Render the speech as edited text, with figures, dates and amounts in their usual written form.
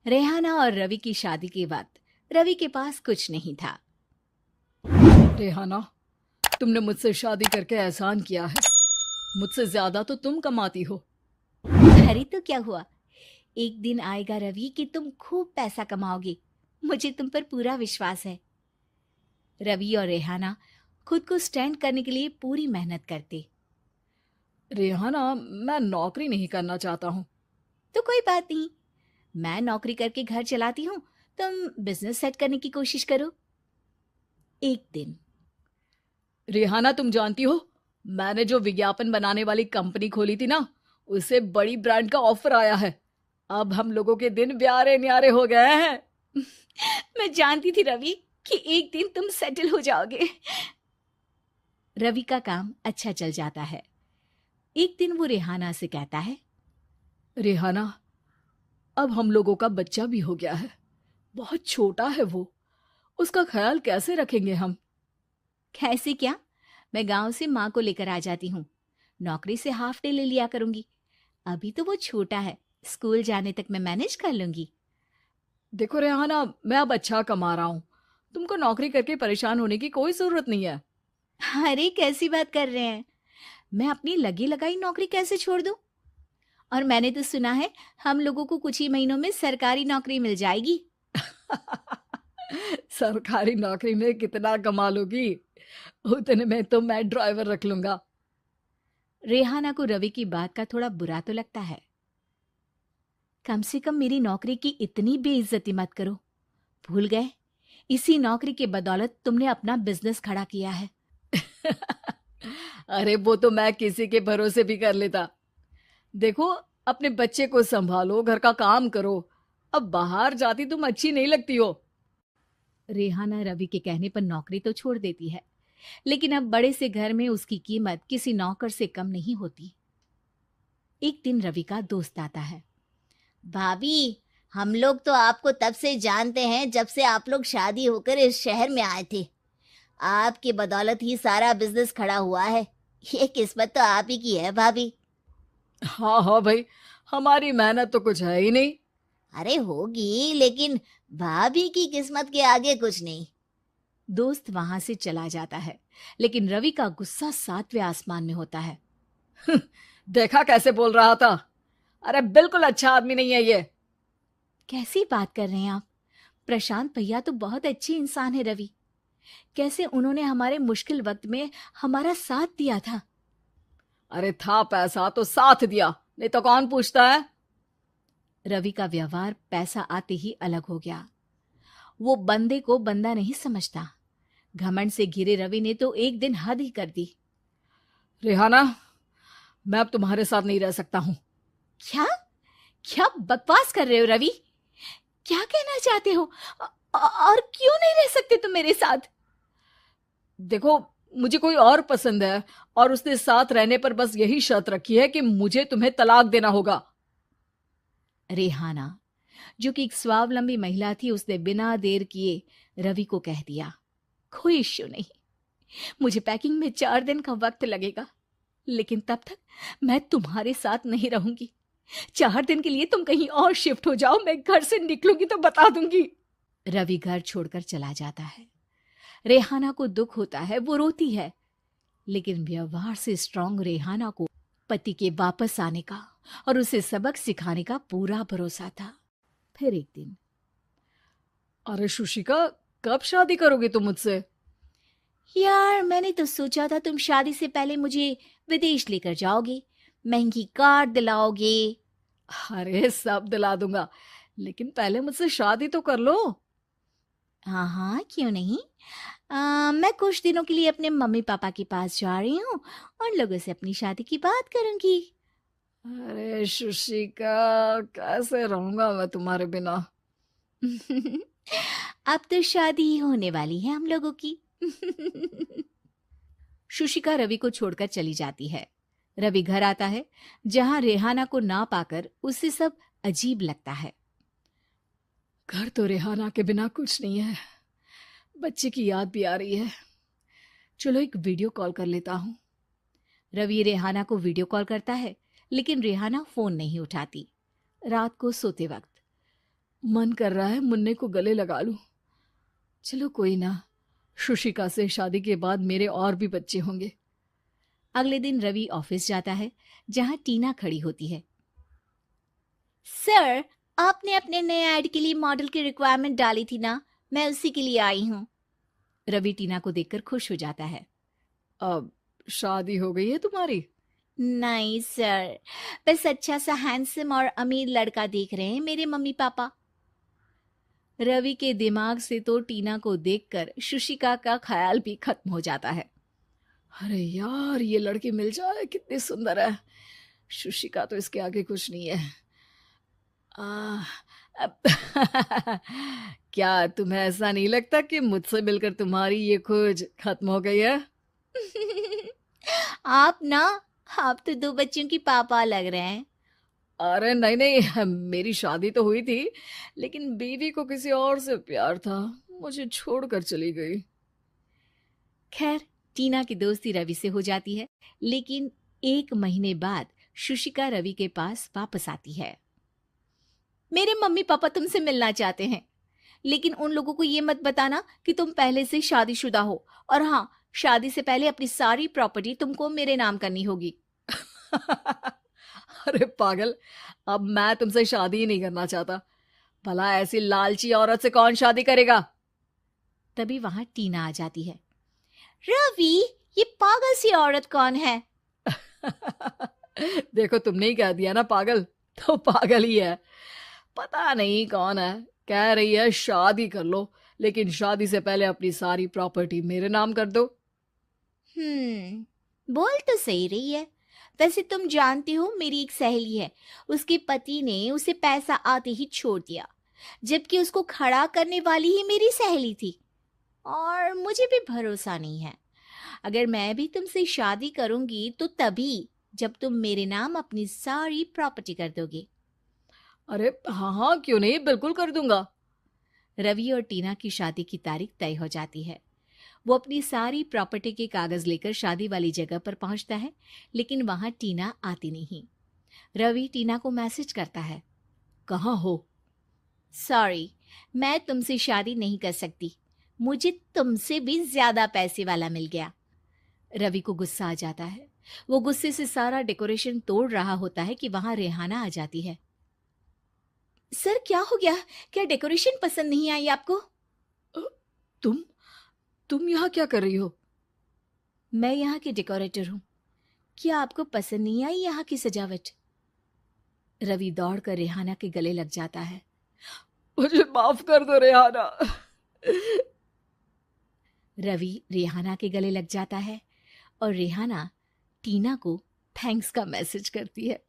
रेहाना और रवि की शादी के वक्त रवि के पास कुछ नहीं था। रेहाना, तुमने मुझसे शादी करके एहसान किया है। मुझसे ज्यादा तो तुम कमाती हो। अरे तो क्या हुआ, एक दिन आएगा रवि कि तुम खूब पैसा कमाओगे। मुझे तुम पर पूरा विश्वास है। रवि और रेहाना खुद को स्टैंड करने के लिए पूरी मेहनत करते। रेहाना, मैं नौकरी नहीं करना चाहता हूँ। तो कोई बात नहीं, मैं नौकरी करके घर चलाती हूँ, तुम बिजनेस सेट करने की कोशिश करो। एक दिन रेहाना, तुम जानती हो, मैंने जो विज्ञापन बनाने वाली कंपनी खोली थी ना, उसे बड़ी ब्रांड का ऑफर आया है। अब हम लोगों के दिन ब्यारे न्यारे हो गए हैं। मैं जानती थी रवि कि एक दिन तुम सेटल हो जाओगे। रवि का काम अच्छा चल जाता है। एक दिन वो रेहाना से कहता है, रेहाना, अब हम लोगों का बच्चा भी हो गया है। बहुत छोटा है वो। उसका ख्याल कैसे रखेंगे हम? कैसे क्या, मैं गांव से माँ को लेकर आ जाती हूँ। नौकरी से हाफ डे ले लिया करूंगी। अभी तो वो छोटा है, स्कूल जाने तक मैं मैनेज कर लूंगी। देखो रेहाना, मैं अब अच्छा कमा रहा हूँ। तुमको नौकरी करके परेशान होने की कोई जरूरत नहीं है। अरे कैसी बात कर रहे हैं, मैं अपनी लगी लगाई नौकरी कैसे छोड़ दूं? और मैंने तो सुना है हम लोगों को कुछ ही महीनों में सरकारी नौकरी मिल जाएगी। सरकारी नौकरी में कितना कमा लोगी? उतने में तो मैं ड्राइवर रख लूंगा। रेहाना को रवि की बात का थोड़ा बुरा तो लगता है। कम से कम मेरी नौकरी की इतनी बेइज्जती मत करो। भूल गए, इसी नौकरी के बदौलत तुमने अपना बिजनेस खड़ा किया है। अरे वो तो मैं किसी के भरोसे भी कर लेता। देखो, अपने बच्चे को संभालो, घर का काम करो। अब बाहर जाती तुम अच्छी नहीं लगती हो। रेहाना रवि के कहने पर नौकरी तो छोड़ देती है, लेकिन अब बड़े से घर में उसकी कीमत किसी नौकर से कम नहीं होती। एक दिन रवि का दोस्त आता है। भाभी, हम लोग तो आपको तब से जानते हैं जब से आप लोग शादी होकर इस शहर में आए थे। आपकी बदौलत ही सारा बिजनेस खड़ा हुआ है। ये किस्मत तो आप ही की है भाभी। हाँ हाँ भाई, हमारी मेहनत तो कुछ है ही नहीं। अरे होगी, लेकिन भाभी की किस्मत के आगे कुछ नहीं। दोस्त वहां से चला जाता है, लेकिन रवि का गुस्सा सातवें आसमान में होता है। देखा कैसे बोल रहा था? अरे बिल्कुल अच्छा आदमी नहीं है ये। कैसी बात कर रहे हैं आप? प्रशांत भैया तो बहुत अच्छे इंसान है रवि। कैसे उन्होंने हमारे मुश्किल वक्त में हमारा साथ दिया था। अरे था पैसा तो साथ दिया, नहीं तो कौन पूछता है? रवि का व्यवहार पैसा आते ही अलग हो गया। वो बंदे को बंदा नहीं समझता। घमंड से घिरे रवि ने तो एक दिन हद ही कर दी। रेहाना, मैं अब तुम्हारे साथ नहीं रह सकता हूँ। क्या क्या बकवास कर रहे हो रवि? क्या कहना चाहते हो? और क्यों नहीं रह सकते तुम मेरे साथ? देखो, मुझे कोई और पसंद है, और उसने साथ रहने पर बस यही शर्त रखी है कि मुझे तुम्हें तलाक देना होगा। रेहाना, जो कि एक स्वावलंबी महिला थी, उसने बिना देर किए रवि को कह दिया, कोई इश्यू नहीं, मुझे पैकिंग में 4 दिन का वक्त लगेगा, लेकिन तब तक मैं तुम्हारे साथ नहीं रहूंगी। 4 दिन के लिए तुम कहीं और शिफ्ट हो जाओ, मैं घर से निकलूंगी तो बता दूंगी। रवि घर छोड़कर चला जाता है। रेहाना को दुख होता है, वो रोती है, लेकिन व्यवहार से स्ट्रांग रेहाना को पति के वापस आने का और उसे सबक सिखाने का पूरा भरोसा था। फिर एक दिन, अरे शुशिका, कब शादी करोगे तुम मुझसे? यार मैंने तो सोचा था तुम शादी से पहले मुझे विदेश लेकर जाओगे, महंगी कार दिलाओगे। अरे सब दिला दूंगा, लेकिन पहले मुझसे शादी तो कर लो। हाँ हाँ, क्यों नहीं। मैं कुछ दिनों के लिए अपने मम्मी पापा के पास जा रही हूँ और लोगों से अपनी शादी की बात करूंगी। अरे शुशिका, कैसे रहूंगा मैं तुम्हारे बिना? अब तो शादी ही होने वाली है हम लोगों की। शुशिका रवि को छोड़कर चली जाती है। रवि घर आता है, जहां रेहाना को ना पाकर उसे सब अजीब लगता है। घर तो रेहाना के बिना कुछ नहीं है। बच्चे की याद भी आ रही है। चलो एक वीडियो कॉल कर लेता हूँ। रवि रेहाना को वीडियो कॉल करता है, लेकिन रेहाना फोन नहीं उठाती। रात को सोते वक्त मन कर रहा है मुन्ने को गले लगा लूं। चलो कोई ना, शुशिका से शादी के बाद मेरे और भी बच्चे होंगे। अगले दिन रवि ऑफिस जाता है, जहां टीना खड़ी होती है। सर, आपने अपने नए ऐड के लिए मॉडल की रिक्वायरमेंट डाली थी ना, मैं उसी के लिए आई हूँ। रवि टीना को देखकर खुश हो जाता है। अब शादी हो गई है तुम्हारी? नहीं सर, बस अच्छा सा हैंडसम और अमीर लड़का देख रहे हैं मेरे मम्मी पापा। रवि के दिमाग से तो टीना को देखकर शुशिका का ख्याल भी खत्म हो जाता है। अरे यार, ये लड़की मिल जाए कितनी सुंदर है। शुशिका तो इसके आगे कुछ नहीं है। आ, अब क्या तुम्हें ऐसा नहीं लगता कि मुझसे मिलकर तुम्हारी ये खोज खत्म हो गई है? आप ना, आप तो 2 बच्चों की पापा लग रहे हैं। अरे नहीं नहीं, मेरी शादी तो हुई थी, लेकिन बीवी को किसी और से प्यार था, मुझे छोड़कर चली गई। खैर, टीना की दोस्ती रवि से हो जाती है, लेकिन 1 महीने बाद शुशिका रवि के पास वापस आती है। मेरे मम्मी पापा तुमसे मिलना चाहते हैं, लेकिन उन लोगों को ये मत बताना कि तुम पहले से शादीशुदा हो, और हाँ, शादी से पहले अपनी सारी प्रॉपर्टी तुमको मेरे नाम करनी होगी। अरे पागल, अब मैं तुमसे शादी ही नहीं करना चाहता। भला ऐसी लालची औरत से कौन शादी करेगा? तभी वहां टीना आ जाती है। रवि, ये पागल सी औरत कौन है? देखो, तुमने ही कह दिया ना पागल, तो पागल ही है। पता नहीं कौन है, कह रही है शादी कर लो, लेकिन शादी से पहले अपनी सारी प्रॉपर्टी मेरे नाम कर दो। बोल तो सही रही है। वैसे तुम जानती हो, मेरी एक सहेली है, उसके पति ने उसे पैसा आते ही छोड़ दिया, जबकि उसको खड़ा करने वाली ही मेरी सहेली थी। और मुझे भी भरोसा नहीं है। अगर मैं भी तुमसे शादी करूंगी तो तभी, जब तुम मेरे नाम अपनी सारी प्रॉपर्टी कर दोगे। अरे हाँ हाँ, क्यों नहीं, बिल्कुल कर दूंगा। रवि और टीना की शादी की तारीख तय हो जाती है। वो अपनी सारी प्रॉपर्टी के कागज लेकर शादी वाली जगह पर पहुंचता है, लेकिन वहां टीना आती नहीं। रवि टीना को मैसेज करता है। कहाँ हो? सॉरी, मैं तुमसे शादी नहीं कर सकती, मुझे तुमसे भी ज्यादा पैसे वाला मिल गया। रवि को गुस्सा आ जाता है। वो गुस्से से सारा डेकोरेशन तोड़ रहा होता है कि वहां रेहाना आ जाती है। सर, क्या हो गया? क्या डेकोरेशन पसंद नहीं आई आपको? अ, तुम यहाँ क्या कर रही हो? मैं यहाँ की डेकोरेटर हूँ। क्या आपको पसंद नहीं आई यहाँ की सजावट? रवि दौड़कर रेहाना के गले लग जाता है। मुझे माफ कर दो रेहाना। रवि रेहाना के गले लग जाता है और रेहाना टीना को थैंक्स का मैसेज करती है।